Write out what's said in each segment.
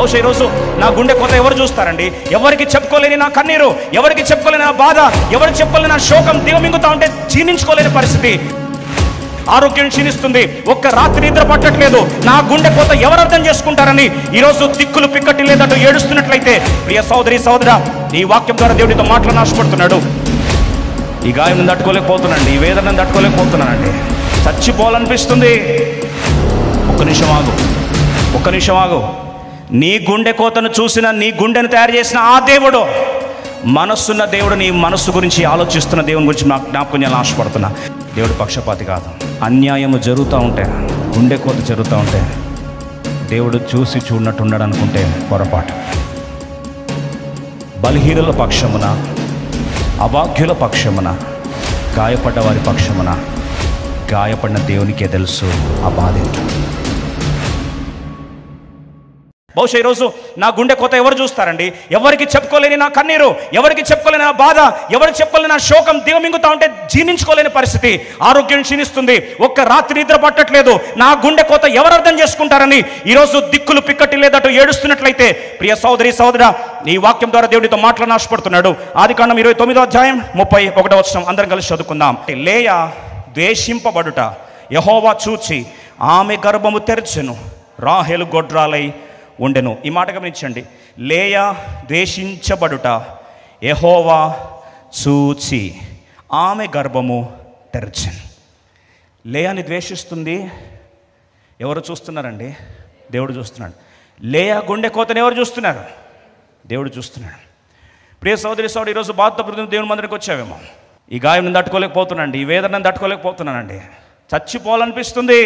బహుశా ఈరోజు నా గుండె కోత ఎవరు చూస్తారండి? ఎవరికి చెప్పుకోలేని నా కన్నీరు, ఎవరికి చెప్పుకోలేని నా బాధ, ఎవరికి చెప్పుకోలేని నా శోకం దిగమింగుతా ఉంటే జీర్ణించుకోలేని పరిస్థితి. ఆరోగ్యం క్షీణిస్తుంది, ఒక్క రాత్రి నిద్ర పట్టట్లేదు. నా గుండె కోత ఎవరు అర్థం చేసుకుంటారని ఈరోజు దిక్కులు పిక్కటి లేదంటూ ఏడుస్తున్నట్లయితే, ప్రియ సోదరి సోదరా, నీ వాక్యం ద్వారా దేవుడితో మాటలు ఆశపడుతున్నాడు. ఈ గాయం తట్టుకోలేకపోతున్నానండి, ఈ వేదనను తట్టుకోలేకపోతున్నానండి, చచ్చిపోవాలనిపిస్తుంది. ఒక్క నిమిషం ఆగు. నీ గుండె కోతను చూసిన, నీ గుండెను తయారు చేసిన ఆ దేవుడు, మనస్సున్న దేవుడు, నీ మనస్సు గురించి ఆలోచిస్తున్న దేవుని గురించి నాకు జ్ఞాపకం చేయాలని ఆశపడుతున్నా. దేవుడు పక్షపాతి కాదు. అన్యాయము జరుగుతూ ఉంటే, గుండె కోత జరుగుతూ ఉంటే దేవుడు చూసి చూడనట్టు ఉన్నాడు అనుకుంటే పొరపాటు. బలహీనుల పక్షమున, అభాగ్యుల పక్షమున, గాయపడ్డ వారి పక్షమున, గాయపడిన దేవునికే తెలుసు ఆ బాధ ఏంటో. బహుశా ఈరోజు నా గుండె కోత ఎవరు చూస్తారండి? ఎవరికి చెప్పుకోలేని నా కన్నీరు, ఎవరికి చెప్పుకోలేని నా బాధ, ఎవరికి చెప్పుకోలేని నా శోకం దిగమింగుతా ఉంటే జీర్ణించుకోలేని పరిస్థితి. ఆరోగ్యం క్షీణిస్తుంది, ఒక్క రాత్రి నిద్ర పట్టట్లేదు. నా గుండె కోత ఎవరు అర్థం చేసుకుంటారని ఈరోజు దిక్కులు పిక్కటి లేదటూ ఏడుస్తున్నట్లయితే, ప్రియ సోదరి సోదరా, నీ వాక్యం ద్వారా దేవుడితో మాటలను ఆశపడుతున్నాడు. ఆదికాండం 29వ అధ్యాయం 31వ వచనం అందరం కలిసి చదువుకుందాం. లేయా ద్వేషింపబడుట యెహోవా చూచి ఆమె గర్భము తెరచెను, రాహేలు గొడ్రాలై ఉండెను. ఈ మాట గమనించండి. లేయా ద్వేషించబడుట యెహోవా చూచి ఆమె గర్భము తెరచెను. లేయాని ద్వేషిస్తుంది ఎవరు చూస్తున్నారండి? దేవుడు చూస్తున్నాడు. లేయా గుండె కోతను ఎవరు చూస్తున్నారు? దేవుడు చూస్తున్నాడు. ప్రియ సోదరి సోదరు, ఈరోజు బాధపడుతున్న దేవుని మందిరికి వచ్చావేమో. ఈ గాయం తట్టుకోలేకపోతున్నానండి, ఈ వేదనను తట్టుకోలేకపోతున్నానండి, చచ్చిపోవాలనిపిస్తుంది.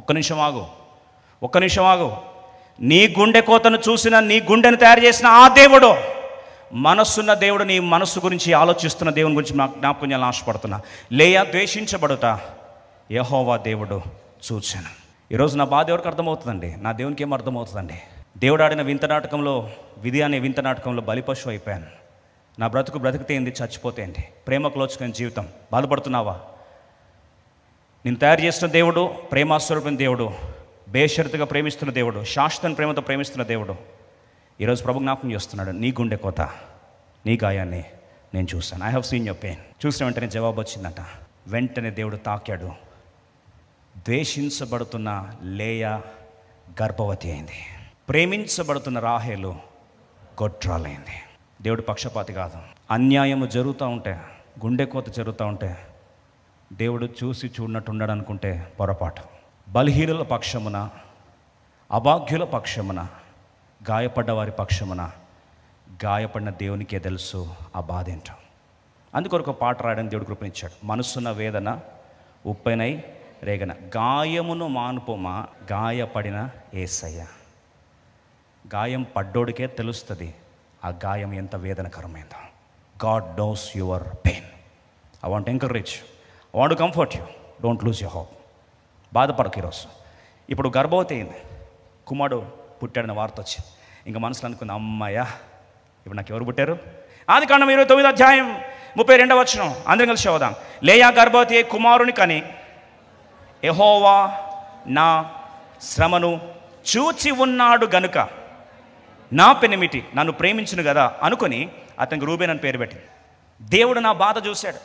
ఒక్క నిమిషం ఆగు. నీ గుండె కోతను చూసిన, నీ గుండెను తయారు చేసిన ఆ దేవుడు, మనస్సున్న దేవుడు, నీ మనస్సు గురించి ఆలోచిస్తున్న దేవుని గురించి నాకు జ్ఞాపకం చేయాలని ఆశపడుతున్నా. లేయా ద్వేషించబడుట యెహోవా దేవుడు చూచాను. ఈరోజు నా బాధ ఎవరికి అర్థమవుతుందండి? నా దేవునికి ఏం అర్థమవుతుందండి? దేవుడు ఆడిన వింత నాటకంలో, విధి అనే వింత నాటకంలో బలిపశువు అయిపోయాను. నా బ్రతికితే ఏంది, చచ్చిపోతే ఏంటి? ప్రేమకు లోచుకునే జీవితం. బాధపడుతున్నావా? నేను తయారు చేసిన దేవుడు, ప్రేమాస్వరూపమైన దేవుడు, బేషరతుగా ప్రేమిస్తున్న దేవుడు, శాశ్వత ప్రేమతో ప్రేమిస్తున్న దేవుడు ఈరోజు ప్రభు జ్ఞాపకం చేస్తున్నాడు. నీ గుండె కోత, నీ గాయాన్ని నేను చూశాను. I have seen your pain. చూసిన వెంటనే జవాబు వచ్చిందట. వెంటనే దేవుడు తాకాడు. ద్వేషించబడుతున్న లేయా గర్భవతి అయింది. ప్రేమించబడుతున్న రాహేలు గొడ్రాలైంది. దేవుడు పక్షపాతి కాదు. అన్యాయము జరుగుతూ ఉంటే, గుండె కోత జరుగుతూ ఉంటే దేవుడు చూసి చూడనట్టు ఉన్నాడు అనుకుంటే పొరపాటు. బలహీనుల పక్షమున, అభాగ్యుల పక్షమున, గాయపడ్డ వారి పక్షమున, గాయపడిన దేవునికే తెలుసు ఆ బాధ ఏంటో. అందుకొరకు పాట రాయడానికి దేవుడు కృపనిచ్చాడు. మనసున్న వేదన ఉప్పెనై రేగన, గాయమును మానుపోమా గాయపడిన యేసయ్య. గాయం పడ్డోడికే తెలుస్తుంది ఆ గాయం ఎంత వేదనకరమైందో. God knows your pain. I want encourage, I want comfort you. Don't lose your hope. బాధపడకు. ఈరోజు ఇప్పుడు గర్భవతి అయింది, కుమారుడు పుట్టాడని వార్త వచ్చింది. ఇంకా మనసులో అనుకుంది, అమ్మాయ్యా ఇప్పుడు నాకు ఎవరు పుట్టారు? ఆదికాండం 29వ అధ్యాయం 32వ వచనం అందరం కలిసి చదువుదాం. లేయా గర్భవతి అయి కుమారుని కని, యెహోవా నా శ్రమను చూచి ఉన్నాడు గనుక నా పెనిమిటి నన్ను ప్రేమించును కదా అనుకొని అతనికి రూబేన్ అని పేరు పెట్టింది. దేవుడు నా బాధ చూశాడు,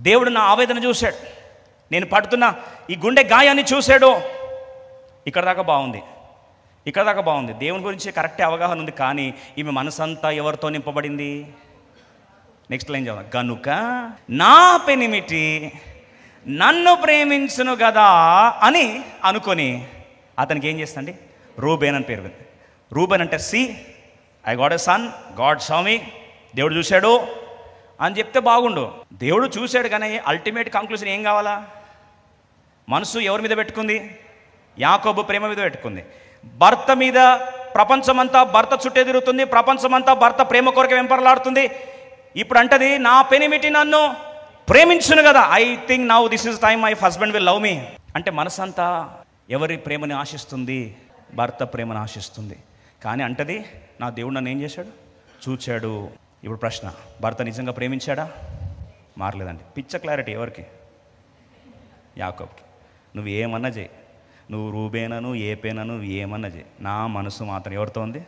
దేవుడు నా ఆవేదన చూశాడు, నేను పడుతున్న ఈ గుండె గాయాన్ని చూశాడు. ఇక్కడ దాకా బాగుంది, దేవుని గురించి కరెక్టే అవగాహన ఉంది. కానీ ఈమె మనసంతా ఎవరితో నింపబడింది? నెక్స్ట్ లైన్ చదవండి. గనుక నా పెనిమిటి నన్ను ప్రేమించును కదా అని అనుకొని అతనికి ఏం చేస్తండి? రూబేన్ అని పేరు పెట్టింది. రూబేన్ అంటే I got a son, God saw me. దేవుడు చూశాడు అని చెప్తే బాగుండు. దేవుడు చూశాడు కానీ అల్టిమేట్ కంక్లూజన్ ఏం కావాలా? మనసు ఎవరి మీద పెట్టుకుంది? యాకోబు ప్రేమ మీద పెట్టుకుంది. భర్త మీద ప్రపంచమంతా భర్త చుట్టే తిరుగుతుంది, ప్రపంచమంతా భర్త ప్రేమ కొరకు వెంపర్లాడుతుంది. ఇప్పుడు అంటది, నా పెనిమిటి నన్ను ప్రేమించును కదా. I think now this is time my husband will love మీ. అంటే మనసంతా ఎవరి ప్రేమని ఆశిస్తుంది? భర్త ప్రేమను ఆశిస్తుంది. కానీ అంటది, నా దేవుడు నన్ను ఏం చేశాడు? చూచాడు. ఇప్పుడు ప్రశ్న, భర్త నిజంగా ప్రేమించాడా? మారలేదండి. పిచ్చ క్లారిటీ ఎవరికి? యాకోబుకి. నువ్వు ఏమన్నా చేయి, నువ్వు రూబేనను ఏపేనను ఏమన్నా నా మనసు మాత్రం ఎవరితో ఉంది?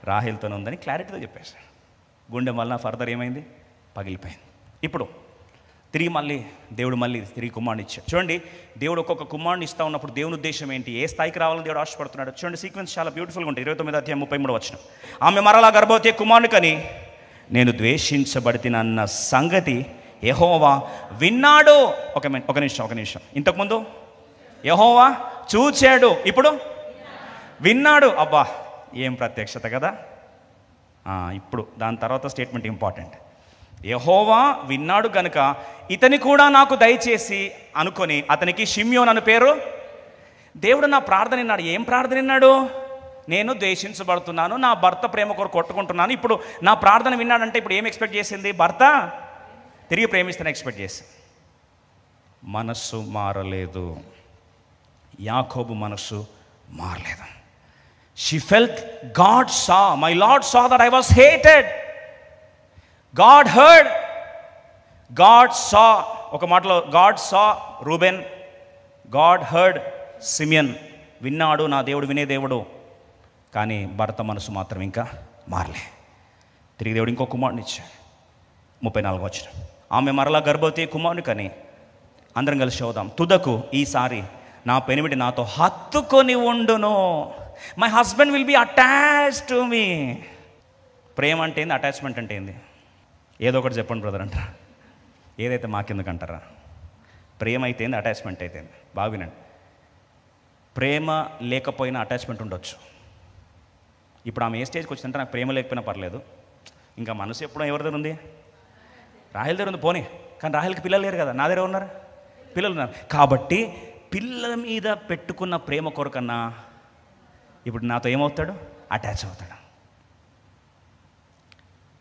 రాహేల్తోనే ఉందని క్లారిటీతో చెప్పేశాడు. గుండె వలన ఫర్దర్ ఏమైంది? పగిలిపోయింది. ఇప్పుడు తిరిగి దేవుడు తిరిగి కుమారుని ఇచ్చాడు. చూడండి, దేవుడు ఒక్కొక్క కుమారుని ఇస్తూ ఉన్నప్పుడు దేవుని ఉద్దేశం ఏంటి, ఏ స్థాయికి రావాలని దేవుడు ఆశపడుతున్నాడు. చూడండి, సీక్వెన్స్ చాలా బ్యూటిఫుల్గా ఉంటుంది. 29వ అధ్యాయం 33వ వచనం. ఆమె మరలా గర్భవతి కుమారుని కని నేను ద్వేషించబడితినన్న సంగతి యెహోవా విన్నాడు. ఒక నిమిషం. ఇంతకుముందు యెహోవా చూచాడు, ఇప్పుడు విన్నాడు. అబ్బా, ఏం ప్రత్యక్షత కదా. ఇప్పుడు దాని తర్వాత స్టేట్మెంట్ ఇంపార్టెంట్. యెహోవా విన్నాడు గనుక ఇతని కూడా నాకు దయచేసి అనుకొని అతనికి షిమ్యోన్ అను పేరు. దేవుడు నా ప్రార్థన విన్నాడు. ఏం ప్రార్థన విన్నాడు? నేను ద్వేషించబడుతున్నాను, నా భర్త ప్రేమ కొరకు కొట్టుకుంటున్నాను. ఇప్పుడు నా ప్రార్థన విన్నాడంటే ఇప్పుడు ఏం ఎక్స్పెక్ట్ చేసింది? భర్త తిరిగి ప్రేమిస్తాను ఎక్స్పెక్ట్ చేసి. మనస్సు మారలేదు. యాకోబు మనస్సు మారలేదు. She felt God saw, my Lord saw that I was hated. God heard, God saw. ఒక మాటలో God saw Reuben, God heard Simeon. విన్నాడు, నా దేవుడు వినే దేవుడు. కానీ భర్త మనసు మాత్రం ఇంకా మారలే. తిరిగి దేవుడు ఇంకో కుమారుని ఇచ్చాడు. 34వ వచనం. ఆమె మరలా గర్భవతి కుమారుని కని, అందరం కలిసి చదువుదాం. తుదకు ఈసారి నా పెనిమిటి నాతో హత్తుకొని ఉండును. My husband will be attached to me. ప్రేమ అంటే ఏంది? అటాచ్మెంట్ అంటే ఏంది? ఏదో ఒకటి చెప్పండి బ్రదర్ అంటారా? ఏదైతే మాకెందుకు అంటారా? ప్రేమ అయితే ఏంది, అటాచ్మెంట్ అయితే ఏంది? బాగా వినండి. ప్రేమ లేకపోయినా అటాచ్మెంట్ ఉండొచ్చు. ఇప్పుడు ఆమె ఏ స్టేజ్కి వచ్చిందంటే నాకు ప్రేమ లేకపోయినా పర్లేదు, ఇంకా మనసు ఎప్పుడో ఎవరి దగ్గర ఉంది? రాహేల్ దగ్గర ఉంది. పోనీ, కానీ రాహేల్కి పిల్లలు లేరు కదా, నా దగ్గర ఉన్నారు, పిల్లలు ఉన్నారు. కాబట్టి పిల్లల మీద పెట్టుకున్న ప్రేమ కొరకన్నా ఇప్పుడు నాతో ఏమవుతాడు? అటాచ్ అవుతాడు.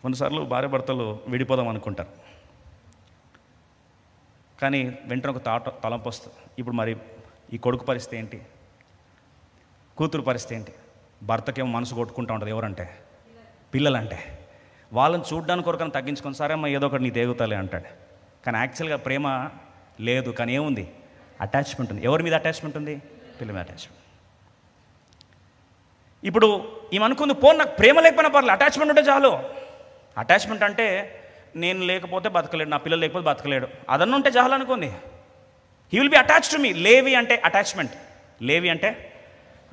కొన్నిసార్లు భార్య భర్తలు విడిపోదాం అనుకుంటారు, కానీ వెంటనే ఒక తలంపు వస్తుంది. ఇప్పుడు మరి ఈ కొడుకు పరిస్థితి ఏంటి, కూతురు పరిస్థితి ఏంటి? భర్తకేమో మనసు కొట్టుకుంటూ ఉంటుంది. ఎవరంటే? పిల్లలంటే. వాళ్ళని చూడడానికి కొరకని తగ్గించుకొని, సరే అమ్మ ఏదో ఒకటి నీ దేగుతాలే అంటాడు. కానీ యాక్చువల్గా ప్రేమ లేదు, కానీ ఏముంది? అటాచ్మెంట్ ఉంది. ఎవరి మీద అటాచ్మెంట్ ఉంది? పిల్లల మీద అటాచ్మెంట్. ఇప్పుడు ఏమనుకుంది, నాకు ప్రేమ లేకపోయినా పర్లేదు, అటాచ్మెంట్ ఉంటే చాలు. అటాచ్మెంట్ అంటే నేను లేకపోతే బతకలేడు, నా పిల్లలు లేకపోతే బతకలేడు, అదన్నీ ఉంటే చాలు అనుకుంది. He will be attached to me. Levi అంటే అటాచ్మెంట్. లేవి అంటే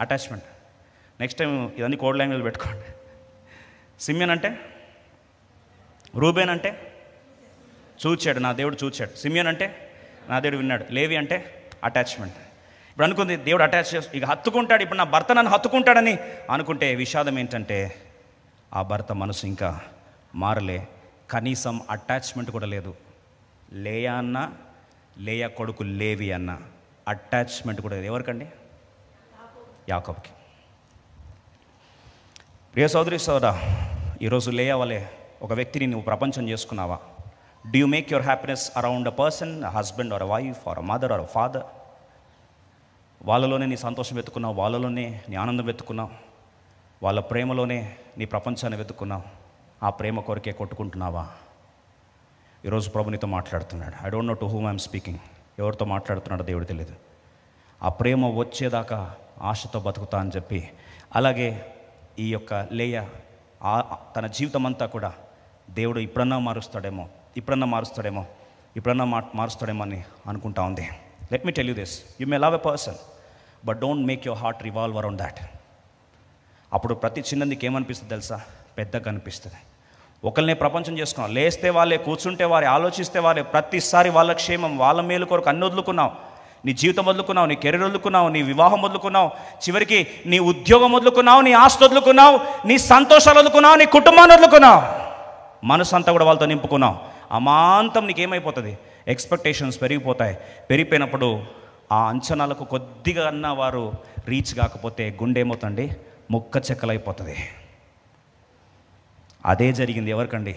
అటాచ్మెంట్. నెక్స్ట్ టైం ఇవన్నీ కోడ్ లాంగ్వేజ్ పెట్టుకోండి. సిమియన్ అంటే, రూబేన్ అంటే చూచాడు, నా దేవుడు చూచాడు. సిమియన్ అంటే నా దేవుడు విన్నాడు. లేవి అంటే అటాచ్మెంట్. ఇప్పుడు అనుకుంది దేవుడు అటాచ్ చేసి ఇక హత్తుకుంటాడు, ఇప్పుడు నా భర్త నన్ను హత్తుకుంటాడని అనుకుంటే విషాదం ఏంటంటే ఆ భర్త మనసు ఇంకా మారలే. కనీసం అటాచ్మెంట్ కూడా లేదు. లేయా అన్న, లేయా కొడుకు లేవి అన్న అటాచ్మెంట్ కూడా లేదు. ఎవరికండి? యాకోబుకి. ప్రియ సోదరి సోదరా, ఈరోజు లేయా వలే ఒక వ్యక్తిని నువ్వు ప్రపంచం చేసుకున్నావా? Do you make your happiness around a person, a husband or a wife or a mother or a father? వాళ్ళలోనే నీ సంతోషం వెతుకున్నావు, వాళ్ళలోనే నీ ఆనందం వెతుకున్నావు, వాళ్ళ ప్రేమలోనే నీ ప్రపంచాన్ని వెతుకున్నావు. ఆ ప్రేమ కొరకే కొట్టుకుంటున్నావా? ఈరోజు ప్రభు నీతో మాట్లాడుతున్నాడు. I don't know to whom I'm speaking. ఎవరితో మాట్లాడుతున్నాడో దేవుడు తెలియదు. ఆ ప్రేమ వచ్చేదాకా ఆశతో బతుకుతా అని చెప్పి, అలాగే ఈ యొక్క లేయ తన జీవితం అంతా కూడా దేవుడు ఇప్పుడన్నా మారుస్తాడేమో అని అనుకుంటా ఉంది. Let me tell you this, you may love a person but don't make your heart revolve around that. అప్పుడు ప్రతి చిన్నదికి ఏమనిపిస్తుంది తెలుసా? పెద్దగా అనిపిస్తుంది. ఒకరినే ప్రపంచం చేసుకున్నావు, లేస్తే వాళ్ళే, కూర్చుంటే వారే, ఆలోచిస్తే వారే, ప్రతిసారి వాళ్ళ క్షేమం, వాళ్ళ మేలు కొరకు అన్ని వదులుకున్నావు. నీ జీవితం వదులుకున్నావు, నీ కెరీర్ వదులుకున్నావు, నీ వివాహం వదులుకున్నావు, చివరికి నీ ఉద్యోగం వదులుకున్నావు, నీ ఆస్తి వదులుకున్నావు, నీ సంతోషాలు వదులుకున్నావు, నీ కుటుంబాన్ని వదులుకున్నావు, మనసు అంతా కూడా వాళ్ళతో నింపుకున్నావు. అమాంతం నీకేమైపోతుంది? ఎక్స్పెక్టేషన్స్ పెరిగిపోతాయి. పెరిగిపోయినప్పుడు ఆ అంచనాలకు కొద్దిగా అన్న వారు రీచ్ కాకపోతే గుండె ఏమవుతుంది? ముక్క చెక్కలైపోతుంది. అదే జరిగింది ఎవరికండి?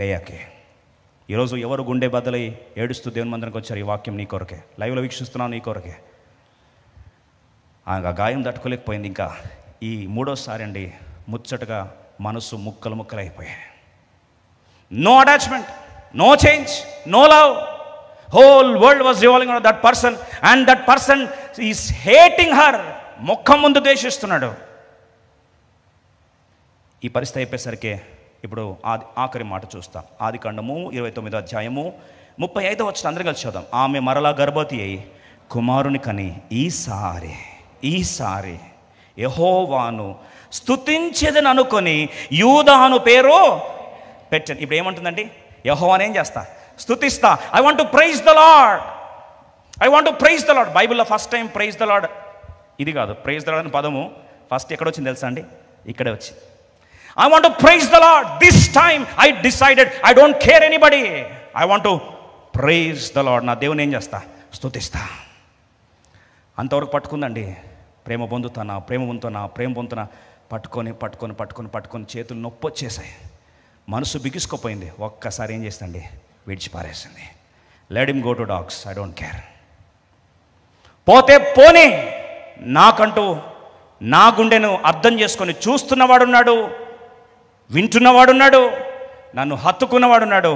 లేయాకి. ఈరోజు ఎవరు గుండె బద్దలై ఏడుస్తూ దేవుని మందిరానికి వచ్చారు? ఈ వాక్యం నీ కొరకే, లైవ్లో వీక్షిస్తున్నావు, నీ కొరకే. ఆ గాయం తట్టుకోలేకపోయింది. ఇంకా ఈ మూడోసారి అండి ముచ్చటగా మనసు ముక్కలు అయిపోయాయి. No attachment, no change, no love. Whole world was revolving around that person and that person is hating her. ముఖం ముందు ద్వేషిస్తున్నాడు. ఈ పరిస్థితి అయిపోయేసరికి ఇప్పుడు ఆఖరి మాట చూస్తాం. ఆదికాండము 29వ అధ్యాయము 35వ వచనం అందరూ కలిసి చూద్దాం. ఆమె మరలా గర్భవతి అయి కుమారుని కని ఈసారి యెహోవాను స్తుతించేదని అనుకొని యూదాను పేరు పెట్టాను. ఇప్పుడు ఏమంటుందండి? యెహోవాను ఏం చేస్తా? స్తుతిస్తా. I want to praise the lord. బైబిల్లో first time praise the lord ఇది కాదు. ప్రైజ్ ద లార్డ్ అనే పదము ఫస్ట్ ఎక్కడొచ్చింది తెలుసా అండి? ఇక్కడే వచ్చింది. I want to praise the Lord. This time I decided I don't care anybody. I want to praise the Lord. నా దేవుని ఏం చేస్తా? స్తుతిస్తా. అంతవరకు పట్టుకుందండి. ప్రేమ పొందుతున్నా పట్టుకొని చేతులు నొప్పి వచ్చేసాయి. మనసు బిగుసుకుపోయింది. ఒక్కసారి ఏం చేస్తండి? విడిచిపారేసింది. Let him go to dogs. I don't care. పోతే పోనీ, నాకంటూ నా గుండెను అర్థం చేసుకొని చూస్తున్నవాడున్నాడు, వింటున్నవాడున్నాడు, నన్ను హత్తుకున్నవాడున్నాడు.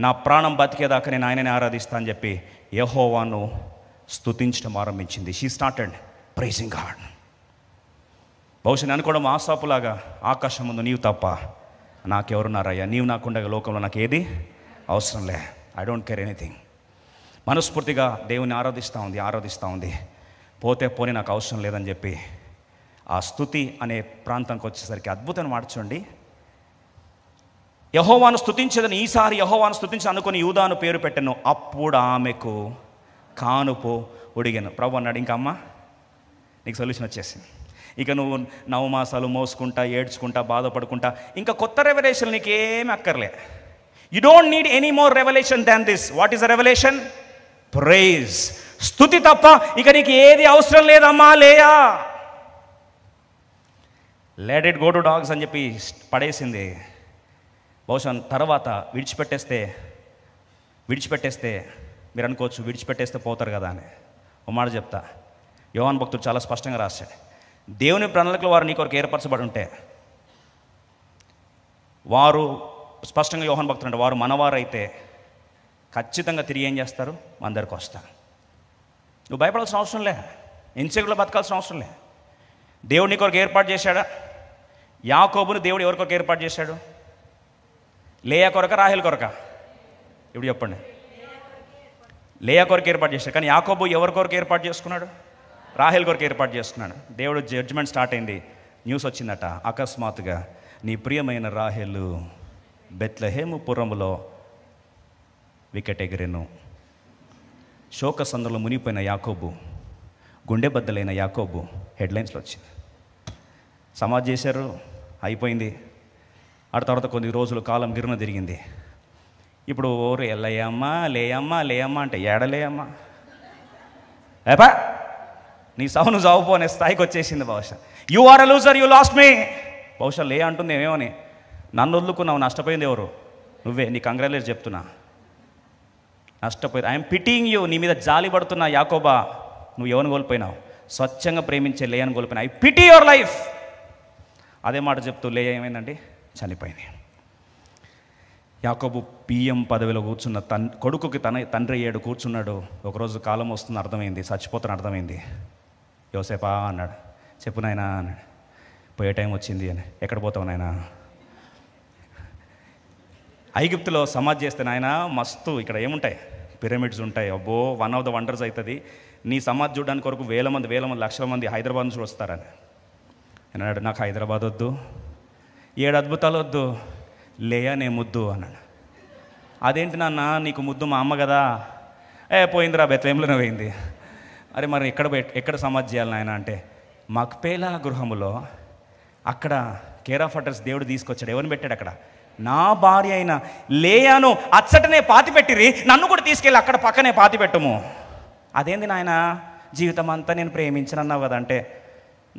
నా ప్రాణం బతికేదాకా నేను ఆయనని ఆరాధిస్తా అని చెప్పి యెహోవాను స్తుతించడం ఆరంభించింది. She started pricing God. బహుశా నేను అనుకోవడం ఆసాపులాగా, ఆకాశం ముందు నీవు తప్ప నాకెవరున్నారయ్యా, నీవు నాకుండగా లోకంలో నాకు ఏది అవసరం లే, ఐ డోంట్ కేర్ ఎనీథింగ్. మనస్ఫూర్తిగా దేవుని ఆరాధిస్తూ ఉంది. పోతే పోనీ నాకు అవసరం లేదని చెప్పి ఆ స్తుతి అనే ప్రాంతానికి వచ్చేసరికి అద్భుతం మార్చండి. యెహోవాను స్తుతించదని ఈసారి యెహోవాను స్తుతించి అనుకుని యూదాను పేరు పెట్టాను. అప్పుడు ఆమెకు కానుపు ఉడిగాను. ప్రభు అన్నాడు, ఇంకా అమ్మ నీకు సొల్యూషన్ వచ్చేసింది. ఇక నువ్వు 9 మాసాలు మోసుకుంటా, ఏడ్చుకుంటా, బాధపడుకుంటా ఇంకా కొత్త రెవల్యూషన్ నీకేమి అక్కర్లే. You don't need any more revolution than this. What is the revolution? Praise, స్తుతి తప్ప ఇక నీకు ఏది అవసరం లేదమ్మా, Leah. Let it go to dogs అని చెప్పి పడేసింది. బహుశా తర్వాత విడిచిపెట్టేస్తే మీరు అనుకోవచ్చు, విడిచిపెట్టేస్తే పోతారు కదా అని. ఓ మాట చెప్తా, యోహాను భక్తుడు చాలా స్పష్టంగా రాశాడు. దేవుని ప్రణాళికలో వారు నీ కొరకు ఏర్పరచబడి ఉంటే, వారు స్పష్టంగా యోహాను భక్తుడు అంటే వారు మనవారైతే ఖచ్చితంగా తిరిగి ఏం చేస్తారు? మన దగ్గరకు వస్తారు. నువ్వు భయపడాల్సిన అవసరం లే, ఇన్సెక్యూర్లో బతకాల్సిన అవసరం లే. దేవుడు నీ కొరకు ఏర్పాటు చేశాడా? యాకోబుని దేవుడు ఎవరి కొరకు ఏర్పాటు చేశాడు? లేయా కొరక, రాహేల్ కొరక? ఇప్పుడు చెప్పండి. లేయా కొరకు ఏర్పాటు చేశాడు. కానీ యాకోబు ఎవరి కొరకు ఏర్పాటు చేసుకున్నాడు? రాహేల్ కొరకు ఏర్పాటు చేసుకున్నాడు. దేవుడు జడ్జిమెంట్ స్టార్ట్ అయింది. న్యూస్ వచ్చిందట అకస్మాత్తుగా, నీ ప్రియమైన రాహేలు బెత్లెహేము పురములో వికెట్ ఎగిరెను. శోక సందులో మునిగిపోయిన యాకోబు, గుండె బద్దలైన యాకోబు హెడ్లైన్స్లో వచ్చింది. సమాజ్ చేశారు, అయిపోయింది. ఆ తర్వాత కొన్ని రోజులు కాలం గిరున తిరిగింది. ఇప్పుడు ఓరు ఎల్లయ్యమ్మా లేయమ్మా అంటే ఏడలేయమ్మా, ఏపా నీ సావు నువ్వు సావుపో అనే స్థాయికి వచ్చేసింది. బహుశా you are a loser, you lost me. బహుశా లే అంటుంది ఏమేమని, నన్ను వదులుకున్నావు, నష్టపోయింది ఎవరు? నువ్వే. నీ కంగ్రాచులేట్ చెప్తున్నా, నష్టపోయింది. I'm pitying you. నీ మీద జాలి పడుతున్నా యాకోబా, నువ్వు ఎవరిని కోల్పోయినావు? స్వచ్ఛంగా ప్రేమించే లేయని కోల్పోయినా. I pity your life. అదే మాట చెప్తూ లేయ ఏమైందండి? చనిపోయింది. యాకోబు పిఎం పదవిలో కూర్చున్న కొడుకుకి తండ్రి అయ్యాడు, కూర్చున్నాడు. ఒకరోజు కాలం వస్తుంది అర్థమైంది, చచ్చిపోతాను అర్థమైంది. యోసేపా అన్నాడు. చెప్పు నాయనా అన్నాడు. పోయే టైం వచ్చింది అని. ఎక్కడ పోతావు నాయనా? ఐగుప్తులో సమాధి చేస్తే నాయన మస్తు ఇక్కడ ఏముంటాయి? పిరమిడ్స్ ఉంటాయి. అబ్బో, వన్ ఆఫ్ ద వండర్స్ అవుతుంది. నీ సమాధి చూడడానికి కొరకు వేల మంది లక్షల మంది హైదరాబాద్ నుంచి వస్తారని అన్నాడు. నాకు హైదరాబాద్ వద్దు, 7 అద్భుతాలు వద్దు, లేయనే ముద్దు అన్నాడు. అదేంటి నాన్న, నీకు ముద్దు మా అమ్మ కదా? పోయిందిరా, బెత్లెహేములోనే పోయింది. అరే మరి ఎక్కడ సమాధి చేయాలి నాయన అంటే, మక్పేలా గృహములో అక్కడ కేర్ ఆఫ్ అడ్రస్ దేవుడు తీసుకొచ్చాడు. ఎవరిని పెట్టాడు అక్కడ? నా భార్య అయిన లేయాను అచ్చటనే పాతి పెట్టిరి, నన్ను కూడా తీసుకెళ్ళి అక్కడ పక్కనే పాతి పెట్టము. అదేంది నాయన, జీవితం అంతా నేను ప్రేమించనన్నావు కదా అంటే,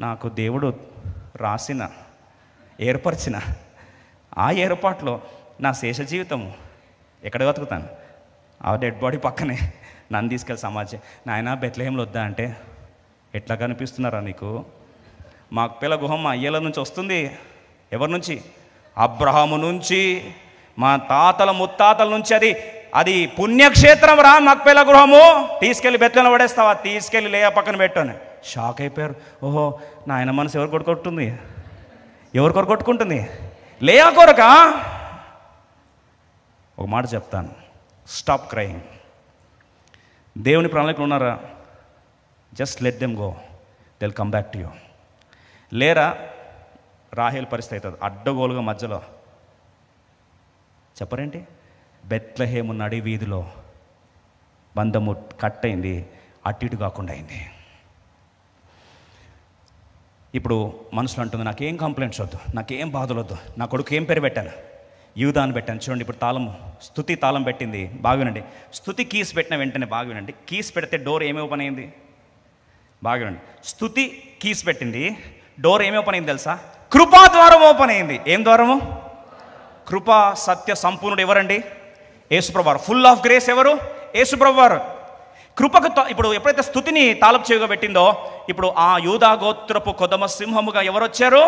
నాకు దేవుడు రాసిన ఏర్పరిచిన ఆ ఏర్పాట్లో నా శేష జీవితము ఎక్కడ బతుకుతాను? ఆ డెడ్ బాడీ పక్కనే నన్ను తీసుకెళ్ళి సమాజం. నాయన బెత్లెహేంలో వద్దా అంటే, ఎట్లా కనిపిస్తున్నారా నీకు? మక్పేలా గుహం మా అయ్యల నుంచి వస్తుంది. ఎవరి నుంచి? అబ్రహాము నుంచి, మా తాతల ముత్తాతల నుంచి. అది అది పుణ్యక్షేత్రం రా మక్పేల గృహము, తీసుకెళ్ళి బెత్లెహేంలో పడేస్తావా, తీసుకెళ్ళి లేయా పక్కన పెట్టాను. షాక్ అయిపోయారు. ఓహో, నాయన మనసు ఎవరు కొట్టుకుంటుంది, ఎవరు కొరకు కొట్టుకుంటుంది? లేయా కొరకా? ఒక మాట చెప్తాను, స్టాప్ క్రైయింగ్. దేవుని ప్రణాళికలు ఉన్నారా? Just let them go, they will come back to you. లేరా రాహేల్ పరిస్థితి అవుతుంది, అడ్డగోలుగా మధ్యలో చెప్పరేంటి, బెత్లెహేము నడి వీధిలో బంధము కట్ అయింది, అటు ఇటు కాకుండా అయింది. ఇప్పుడు మనసులో అంటుంది, నాకేం కంప్లైంట్స్ వద్దు, నాకేం బాధలు వద్దు, నా కొడుకు ఏం పేరు పెట్టాను, యూదా అని పెట్టాను. చూడండి, ఇప్పుడు తాళం, స్తుతి తాళం పెట్టింది. బాగా వినండి, స్తుతి కీస్ పెట్టిన వెంటనే బాగా వినండి, కీస్ పెడితే డోర్ ఏమి ఓపెన్ అయింది? బాగా వినండి, స్తుతి కీస్ పెట్టింది, డోర్ ఏమి ఓపెన్ అయింది తెలుసా? కృపా ద్వారం ఓపెన్ అయింది. ఏం ద్వారము? కృపా సత్య సంపూర్ణుడు ఎవరండి? యేసుప్రభువారు. ఫుల్ ఆఫ్ గ్రేస్ ఎవరు? యేసుప్రభువారు. కృపకు ఇప్పుడు ఎప్పుడైతే స్తుతిని తాళపు చెవిగా పెట్టిందో, ఇప్పుడు ఆ యూదా గోత్రపు కొదమ సింహముగా ఎవరు వచ్చారు?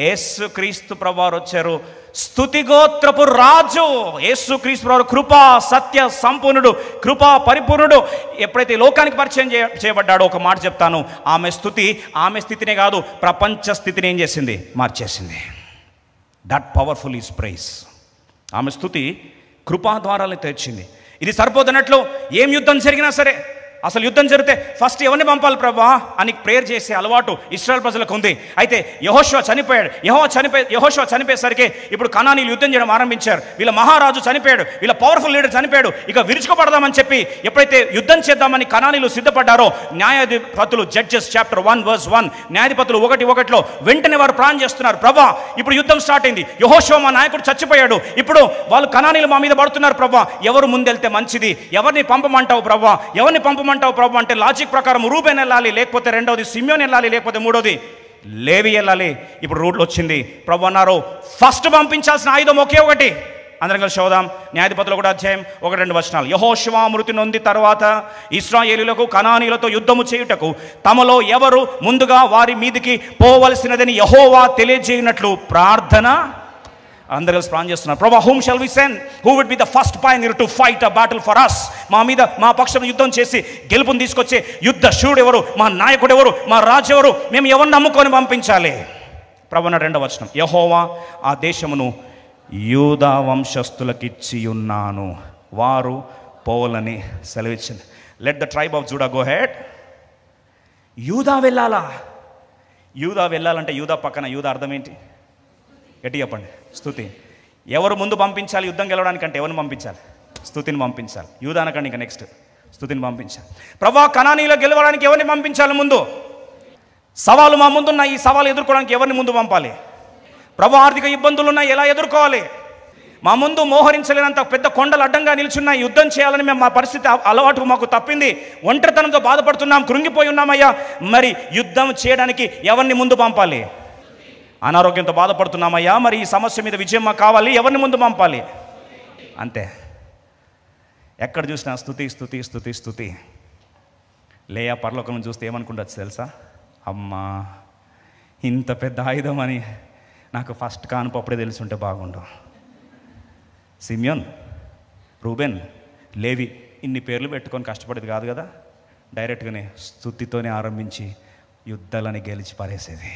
యేసు క్రీస్తు ప్రభువారు వచ్చారు. స్తుతి గోత్రపు రాజు యేసు క్రీస్తు ప్రభువారు, కృపా సత్య సంపూర్ణుడు, కృపా పరిపూర్ణుడు. ఎప్పుడైతే లోకానికి పరిచయం చేయబడ్డాడో, ఒక మాట చెప్తాను, ఆమె స్తుతి ఆమె స్థితినే కాదు, ప్రపంచ స్థితిని ఏం చేసింది? మార్చేసింది. That powerful is praise. ఆమె స్తుతి కృపా ద్వారాలను తెచ్చింది. ఇది సరిపోతున్నట్లు ఏం యుద్ధం జరిగినా సరే, అసలు యుద్ధం జరిగితే ఫస్ట్ ఎవరిని పంపాలి ప్రభా అని ప్రేయర్ చేసే అలవాటు ఇశ్రాయేల్ ప్రజలకు ఉంది. అయితే యెహోషువ చనిపోయాడు. యెహోషువ చనిపోయేసరికి ఇప్పుడు కనానీయులు యుద్ధం చేయడం ఆరంభించారు. వీళ్ళ మహారాజు చనిపోయాడు, వీళ్ళ పవర్ఫుల్ లీడర్ చనిపోయాడు. ఇక విరుచుకుపడదామని చెప్పి ఎప్పుడైతే యుద్ధం చేద్దామని కనానీయులు సిద్ధపడ్డారో, న్యాయాధిపతులు Judges chapter 1 verse 1, న్యాయాధిపతులు 1:1 వెంటనే వారు ప్లాన్ చేస్తున్నారు, ప్రభా ఇప్పుడు యుద్ధం స్టార్ట్ అయింది, యెహోషువ మా నాయకుడు చచ్చిపోయాడు, ఇప్పుడు వాళ్ళు కనానీయులు మా మీద పడుతున్నారు ప్రభా, ఎవరు ముందెళ్తే మంచిది, ఎవరిని పంపమంటావు ప్రభా, ఎవరిని పంపమంటావు ప్రభు అంటే లాజిక్ ప్రకారం రూబెన్ వెళ్ళాలి, లేకపోతే రెండవది సిమ్యోన్ వెళ్ళాలి, లేకపోతే మూడోది లేవి వెళ్ళాలి. ఇప్పుడు రూట్లో వచ్చింది. ప్రభు అన్నారు, ఫస్ట్ పంపించాల్సిన ఆయుధం ఒకే ఒకటి. అందరం కలిసి చదువుదాం. న్యాయాధిపతులు 1:1-2 యెహోషువ మృతి నొంది తర్వాత ఇశ్రాయేలీయులకు కనానీయులతో యుద్ధము చేయుటకు తమలో ఎవరు ముందుగా వారి మీదికి పోవలసినదని యెహోవా తెలియజేయనట్లు ప్రార్థన. అందరూ కలిసి ప్రార్థన చేస్తున్నారు, ప్రభా whom shall we send, who would be the first pioneer to fight a battle for us? మా పక్షం యుద్ధం చేసి గెలుపుని తీసుకొచ్చే యుద్ధ శూరుడు ఎవరు, మా నాయకుడు ఎవరు, మా రాజు ఎవరు, మేము ఎవరిని నమ్ముకొని పంపించాలి? ప్రభు అన్నాడు 2వ యెహోవా ఆ దేశమును యూదా వంశస్థులకిచ్చి ఉన్నాను, వారు పోవాలని సెలవిచ్చింది. Let the tribe of Judah go head. యూదా వెళ్ళాలా? యూదా వెళ్ళాలంటే యూదా పక్కన యూదా అర్థం ఏంటి? గట్టి చెప్పండి. స్తుతి. ఎవరు ముందు పంపించాలి యుద్ధం గెలవడానికంటే? ఎవరిని పంపించాలి? స్తుతిని పంపించాలి. యూదా అనకండి, ఇంకా నెక్స్ట్ స్తుతిని పంపించాలి. ప్రభా కనానీయులు గెలవడానికి ఎవరిని పంపించాలి ముందు? సవాలు మా ముందున్న ఈ సవాలు ఎదుర్కోవడానికి ఎవరిని ముందు పంపాలి? ప్రభా ఆర్థిక ఇబ్బందులు ఉన్నాయి, ఎలా ఎదుర్కోవాలి? మా ముందు మోహరించలేనంత పెద్ద కొండలు అడ్డంగా నిల్చున్నాయి, యుద్ధం చేయాలని మేము, మా పరిస్థితి అలవాటు మాకు తప్పింది, ఒంటరితనంతో బాధపడుతున్నాం, కృంగిపోయి ఉన్నామయ్యా, మరి యుద్ధం చేయడానికి ఎవరిని ముందు పంపాలి? అనారోగ్యంతో బాధపడుతున్నామయ్యా, మరి ఈ సమస్య మీద విజయం మాకు కావాలి, ఎవరిని ముందు పంపాలి? అంతే. ఎక్కడ చూసినా స్తుతి స్తుతి స్తుతి స్తుతి. లేయా పరలోకం చూస్తే ఏమనుకుంటుంది తెలుసా? అమ్మా ఇంత పెద్ద ఆయుధం అని నాకు ఫస్ట్ కానుపు అప్పుడే తెలిసి ఉంటే బాగుండు. సిమ్యోన్, రూబెన్, లేవి ఇన్ని పేర్లు పెట్టుకొని కష్టపడేది కాదు కదా, డైరెక్ట్గానే స్తుతితోనే ఆరంభించి యుద్ధాలని గెలిచి పారేసేది.